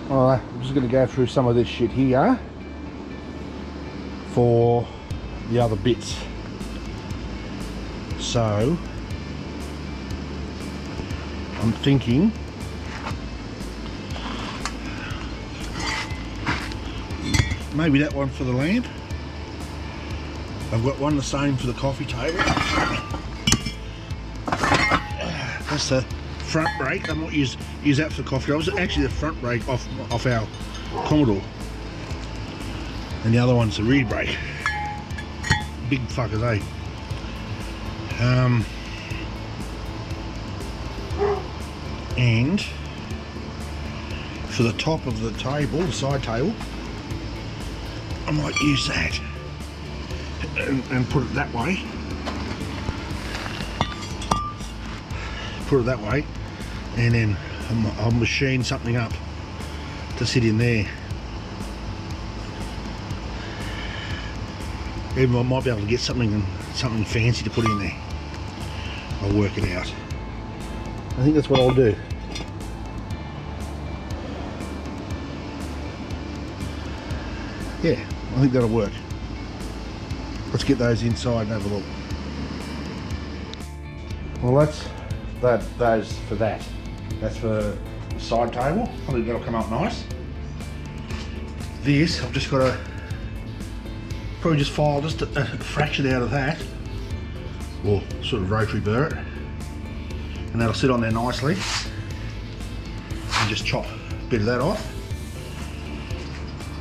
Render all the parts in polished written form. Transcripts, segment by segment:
Alright, I'm just going to go through some of this shit here for the other bits. So I'm thinking maybe that one for the lamp. I've got one the same for the coffee table. That's the front brake. I might use that for the coffee table. It's actually the front brake off our Commodore, and the other one's the rear brake. Big fuckers, eh? And for the top of the table, the side table, I might use that and put it that way. Put it that way, and then I'll machine something up to sit in there. Even I might be able to get something fancy to put in there. I'll work it out. I think that's what I'll do. Yeah, I think that'll work. Let's get those inside and have a look. Well, those for that. That's for the side table. I think that'll come up nice. This, I've just got to probably just file just a fraction out of that, or sort of rotary burr it, and that'll sit on there nicely. And just chop a bit of that off.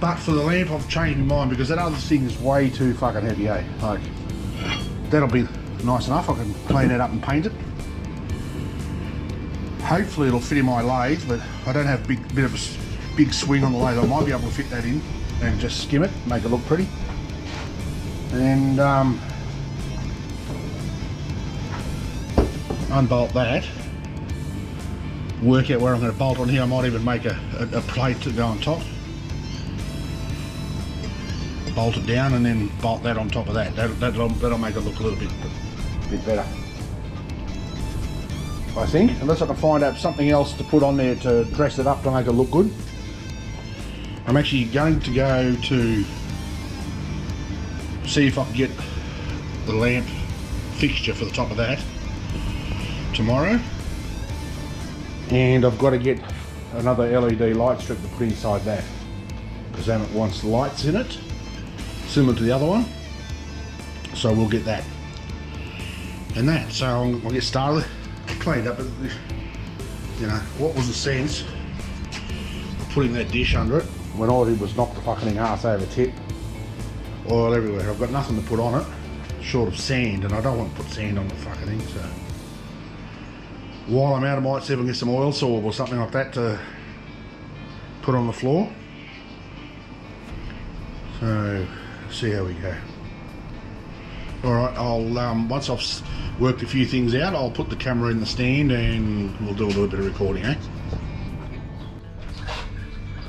But for the lamp, I've changed my mind because that other thing is way too fucking heavy, eh? Like, that'll be nice enough. I can clean it up and paint it. Hopefully it'll fit in my lathe, but I don't have bit of a big swing on the lathe. I might be able to fit that in and just skim it, make it look pretty. And unbolt that, work out where I'm going to bolt on here. I might even make a plate to go on top, bolt it down, and then bolt that on top of that. That'll make it look a little bit better, I think, unless I can find out something else to put on there to dress it up to make it look good. I'm actually going to go to see if I can get the lamp fixture for the top of that tomorrow, and I've got to get another LED light strip to put inside that because Amit wants lights in it similar to the other one, so we'll get that and that. So I'll get started, clean it up. You know, what was the sense of putting that dish under it when all I did was knock the fucking ass over tip? Oil everywhere. I've got nothing to put on it short of sand, and I don't want to put sand on the fucking thing. So while I'm out, I might see if I can get some oil sorb or something like that to put on the floor. So see how we go. Alright, I'll once I've worked a few things out, I'll put the camera in the stand and we'll do a little bit of recording, eh?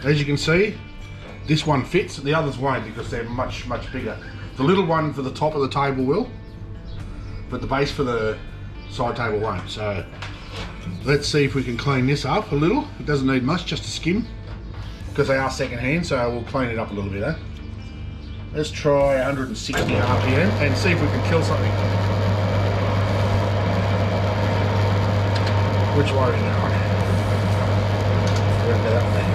As you can see, this one fits, the others won't because they're much bigger. The little one for the top of the table will, but the base for the side table won't. So let's see if we can clean this up a little. It doesn't need much, just a skim, because they are second hand, so we'll clean it up a little bit, eh? Let's try 160 RPM and see if we can kill something. Which way are we going? We're going to go that way.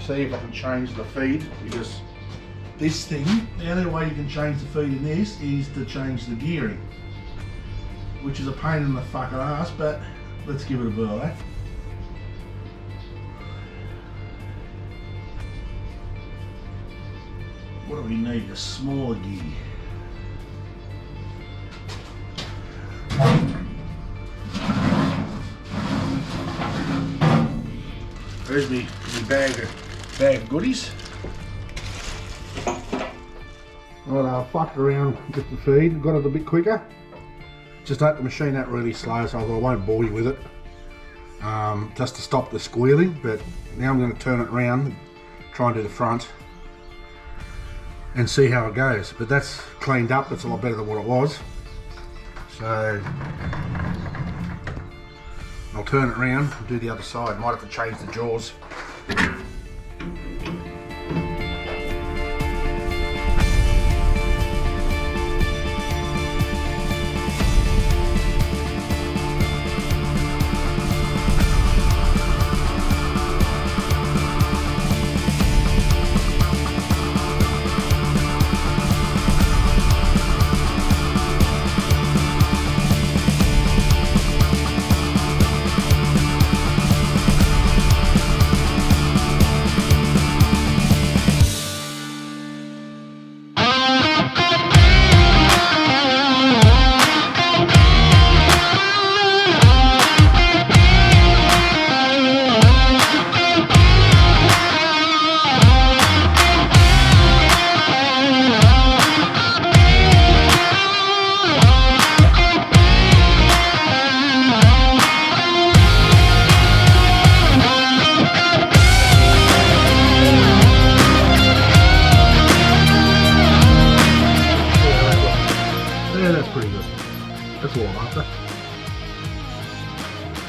See if I can change the feed, because this thing, the only way you can change the feed in this is to change the gearing, which is a pain in the fucking ass, but let's give it a whirl, eh? What do we need? A smaller gear. There's me bag of goodies. Well, I fucked around with the feed, got it a bit quicker. Just let the machine out really slow, so I won't bore you with it. Just to stop the squealing, but now I'm going to turn it around, try and do the front, and see how it goes. But that's cleaned up, that's a lot better than what it was. So I'll turn it around and do the other side. Might have to change the jaws.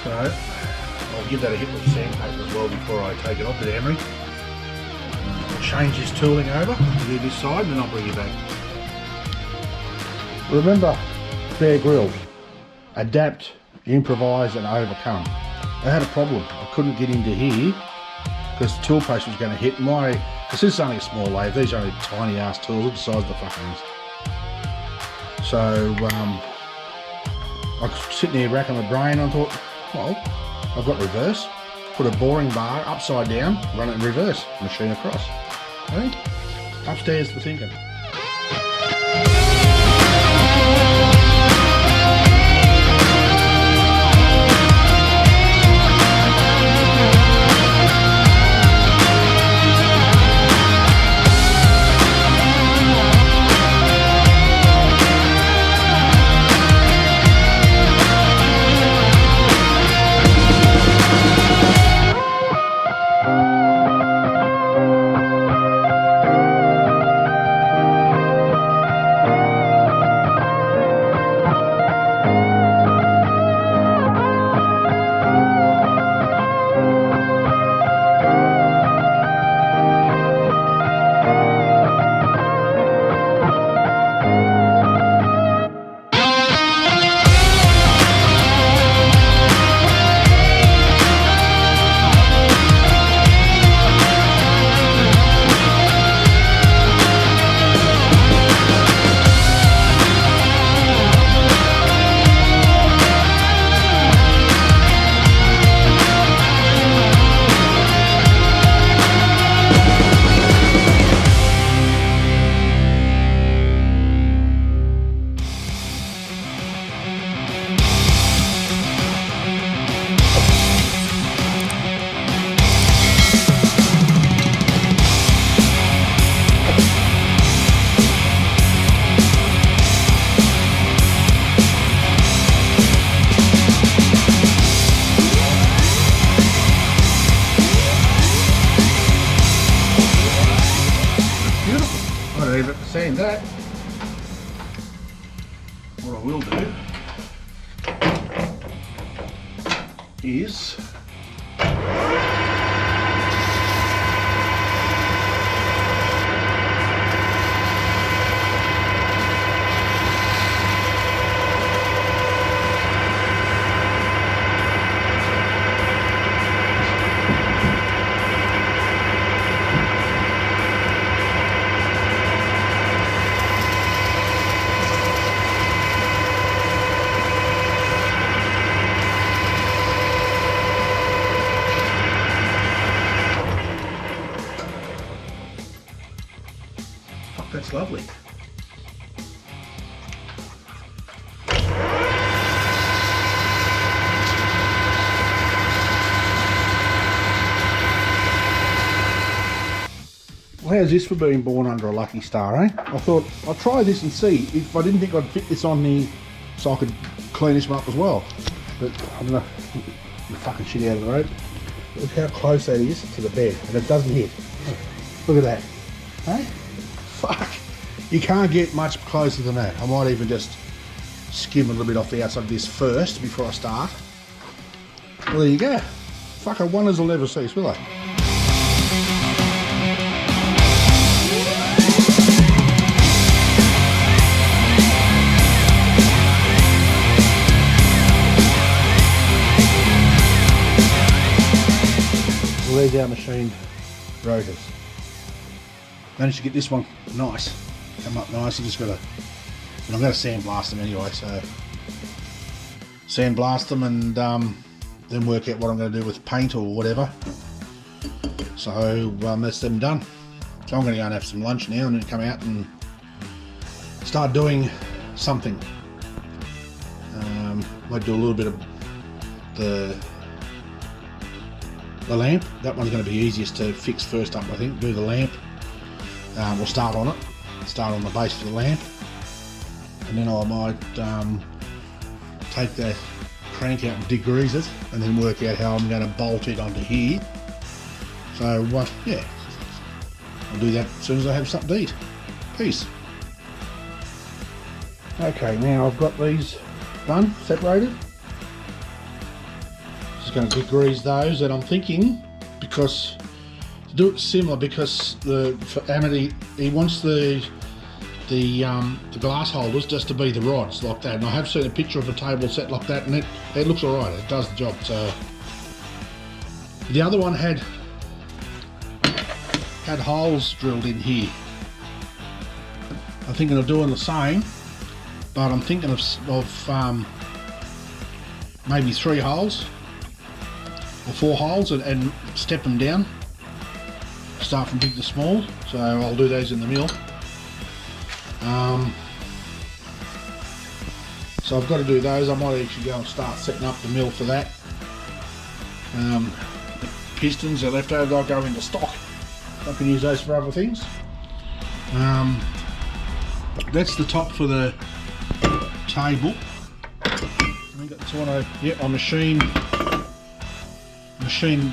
So I'll give that a hit with the sandpaper as well before I take it off with Emery. I'll change this tooling over, do this side, and then I'll bring you back. Remember, Bear Grylls, adapt, improvise and overcome. I had a problem, I couldn't get into here because the tool post was going to hit my, because this is only a small lathe, these are only tiny ass tools, the size of the fucking is. So I was sitting there racking my brain and I thought, well, I've got reverse, put a boring bar upside down, run it in reverse, machine across. I think upstairs the thinking. Saying that, what I will do is that's lovely. how's this for being born under a lucky star, eh? I thought I'll try this and see if I didn't think I'd fit this on the, so I could clean this one up as well. But I don't know, the fucking shit out of the road. Look how close that is to the bed, and it doesn't hit. Look at that, eh? Fuck. You can't get much closer than that. I might even just skim a little bit off the outside of this first before I start. Well, there you go. Fucking wonders will never cease, will they? Well, there's our machined rotors. Managed to get this one nice. Come up nice. You just got to, and I'm going to sandblast them anyway. So sandblast them and then work out what I'm going to do with paint or whatever. So that's them done. So I'm going to go and have some lunch now and then come out and start doing something. Might do a little bit of the lamp. That one's going to be easiest to fix first up, I think. Do the lamp. We'll start on it. Start on the base for the lamp. And then I might take the crank out and degrease it and then work out how I'm going to bolt it onto here. So yeah, I'll do that as soon as I have something to eat. Peace. Okay, now I've got these done, separated. Just going to degrease those, and I'm thinking, because to do it similar, because for Amit, he wants the glass holders just to be the rods like that, and I have seen a picture of a table set like that, and it looks alright, it does the job. So the other one had holes drilled in here. I'm thinking of doing the same, but I'm thinking of maybe 3 holes or 4 holes and step them down, start from big to small. So I'll do those in the mill. So I've got to do those. I might actually go and start setting up the mill for that. The pistons are left over, they'll go into stock. I can use those for other things. That's the top for the table. I think that's what I machined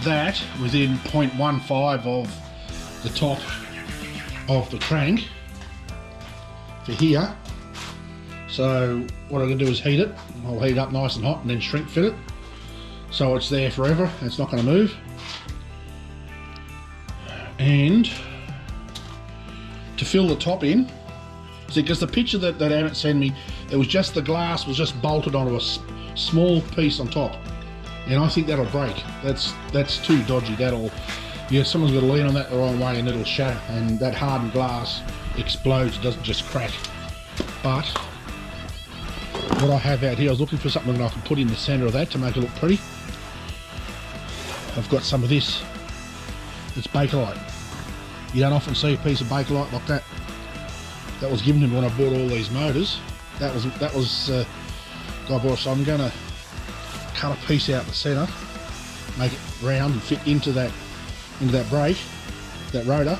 that within 0.15 of the top of the crank for here. So what I'm going to do is heat it. I'll heat it up nice and hot and then shrink fit it so it's there forever, it's not going to move. And to fill the top in, see, because the picture that Amit sent me, it was just the glass was just bolted onto a small piece on top, and I think that'll break. That's too dodgy. Someone's got to lean on that the wrong way and it'll shatter, and that hardened glass explodes, it doesn't just crack. But what I have out here, I was looking for something that I can put in the centre of that to make it look pretty. I've got some of this. It's Bakelite. You don't often see a piece of Bakelite like that. That was given to me when I bought all these motors. That was guy bought. So I'm going to cut a piece out the centre, make it round and fit into that brake, that rotor,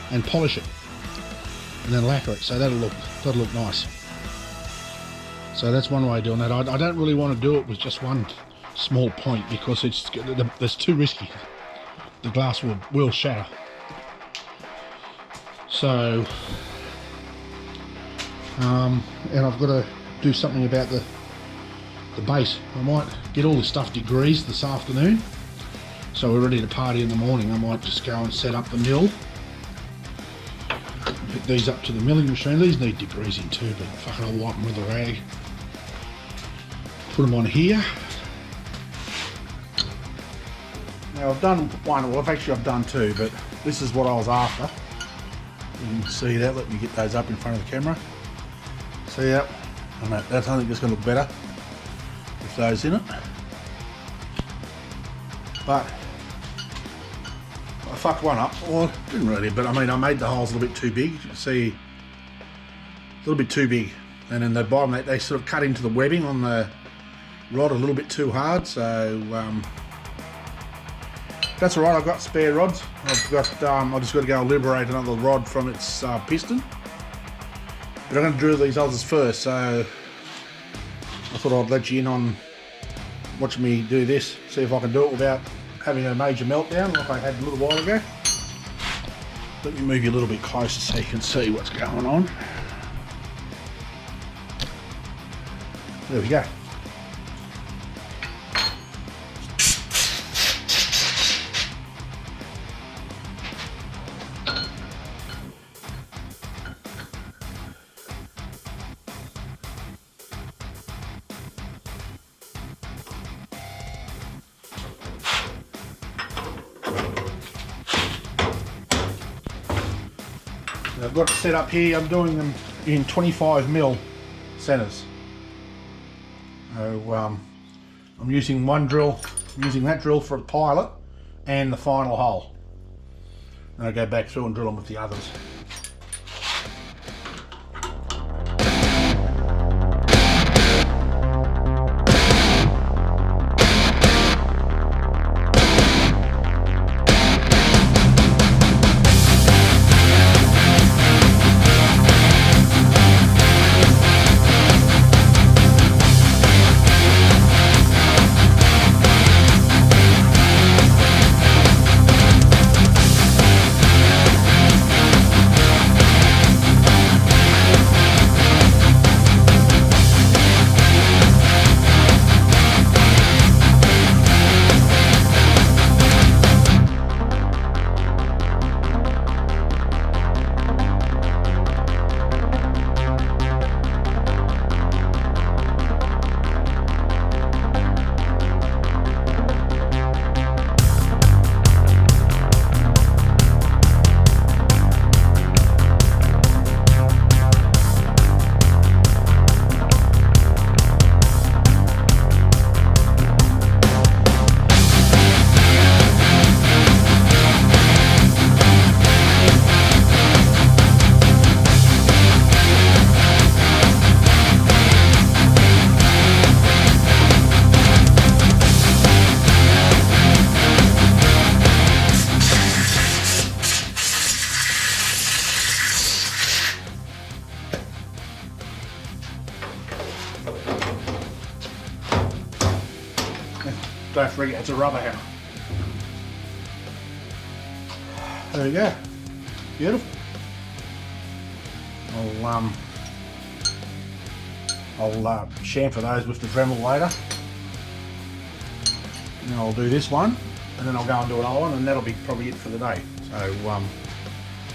and polish it, and then lacquer it. So that'll look nice. So that's one way of doing that. I don't really want to do it with just one small point because it's too risky. The glass will shatter. So and I've got to do something about the base. I might get all this stuff degreased this afternoon, so we're ready to party in the morning. I might just go and set up the mill, pick these up to the milling machine. These need degreasing too, but fucking I'll wipe them with a rag. Put them on here. Now I've done one, well I've done 2, but this is what I was after. You can see that. Let me get those up in front of the camera. See that? And that's, I think it's going to look better with those in it. But I fucked one up. Well, didn't really, but I mean I made the holes a little bit too big. You can see a little bit too big, and then the bottom they sort of cut into the webbing on the rod a little bit too hard. So That's alright, I've got spare rods. I've just got to go and liberate another rod from its piston. But I'm going to drill these others first, so I thought I'd let you in on watching me do this, see if I can do it without having a major meltdown like I had a little while ago. Let me move you a little bit closer so you can see what's going on. There we go. I've got it set up here. I'm doing them in 25mm centers. So I'm using one drill, using that drill for the pilot and the final hole. And I'll go back through and drill them with the others. Don't forget it's a rubber hammer. There we go. Beautiful. I'll chamfer those with the Dremel later. And then I'll do this one, and then I'll go and do another one, and that'll be probably it for the day. So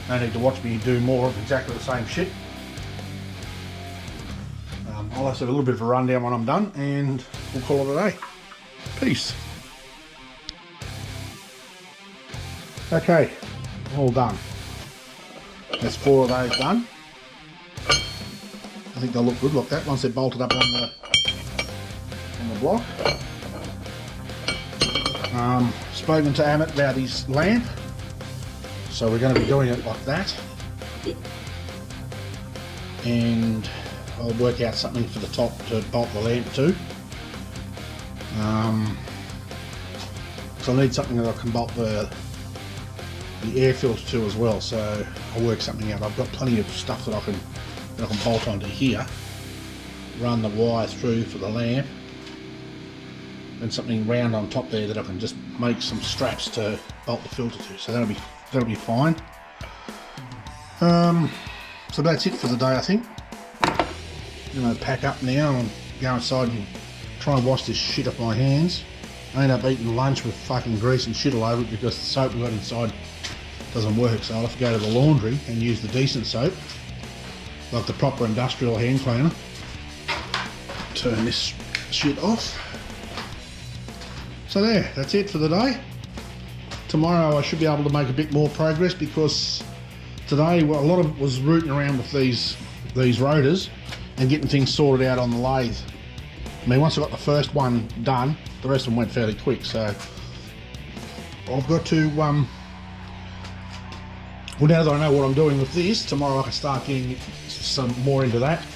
no need to watch me do more of exactly the same shit. I'll also have a little bit of a rundown when I'm done, and we'll call it a day. Peace. Okay, all done. There's 4 of those done. I think they'll look good like that once they're bolted up on the block. Spoken to Amit about his lamp, so we're going to be doing it like that. And I'll work out something for the top to bolt the lamp to. So I need something that I can bolt the air filter to as well, so I'll work something out. I've got plenty of stuff that I can bolt onto here, run the wire through for the lamp, and something round on top there that I can just make some straps to bolt the filter to, so that'll be fine. So that's it for the day, I think. I'm going to pack up now and go inside and try and wash this shit off my hands. I end up eating lunch with fucking grease and shit all over it because the soap we got inside doesn't work, so I'll have to go to the laundry and use the decent soap, like the proper industrial hand cleaner. Turn this shit off. So there, that's it for the day. Tomorrow I should be able to make a bit more progress because today, well, a lot of it was rooting around with these rotors and getting things sorted out on the lathe. I mean, once I got the first one done, the rest of them went fairly quick, so I've got to, well, now that I know what I'm doing with this, tomorrow I can start getting some more into that,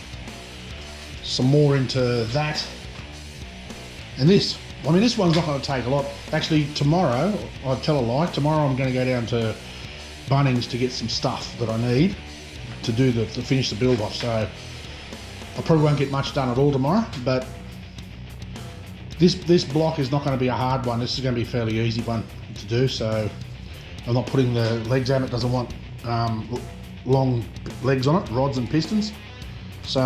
and this. I mean, this one's not going to take a lot. Actually, tomorrow, I'll tell a lie, tomorrow I'm going to go down to Bunnings to get some stuff that I need to do to finish the build off. So I probably won't get much done at all tomorrow, but this block is not going to be a hard one. This is going to be a fairly easy one to do. So I'm not putting the legs on. It doesn't want long legs on it, rods and pistons. So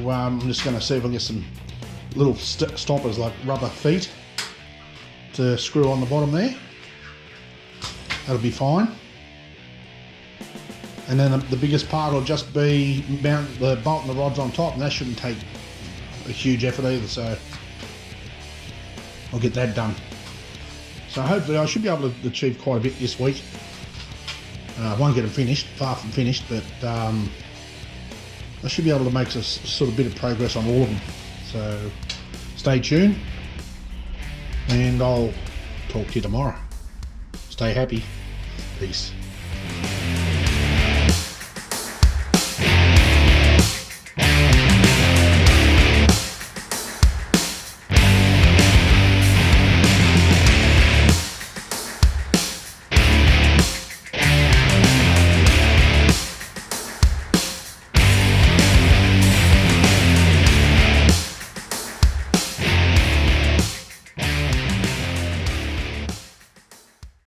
I'm just going to see if I can get some little stoppers like rubber feet to screw on the bottom there. That'll be fine. And then the biggest part will just be bolting the rods on top, and that shouldn't take a huge effort either, so I'll get that done. So hopefully I should be able to achieve quite a bit this week. I won't get them finished, far from finished, but I should be able to make a sort of bit of progress on all of them. So stay tuned, and I'll talk to you tomorrow. Stay happy. Peace.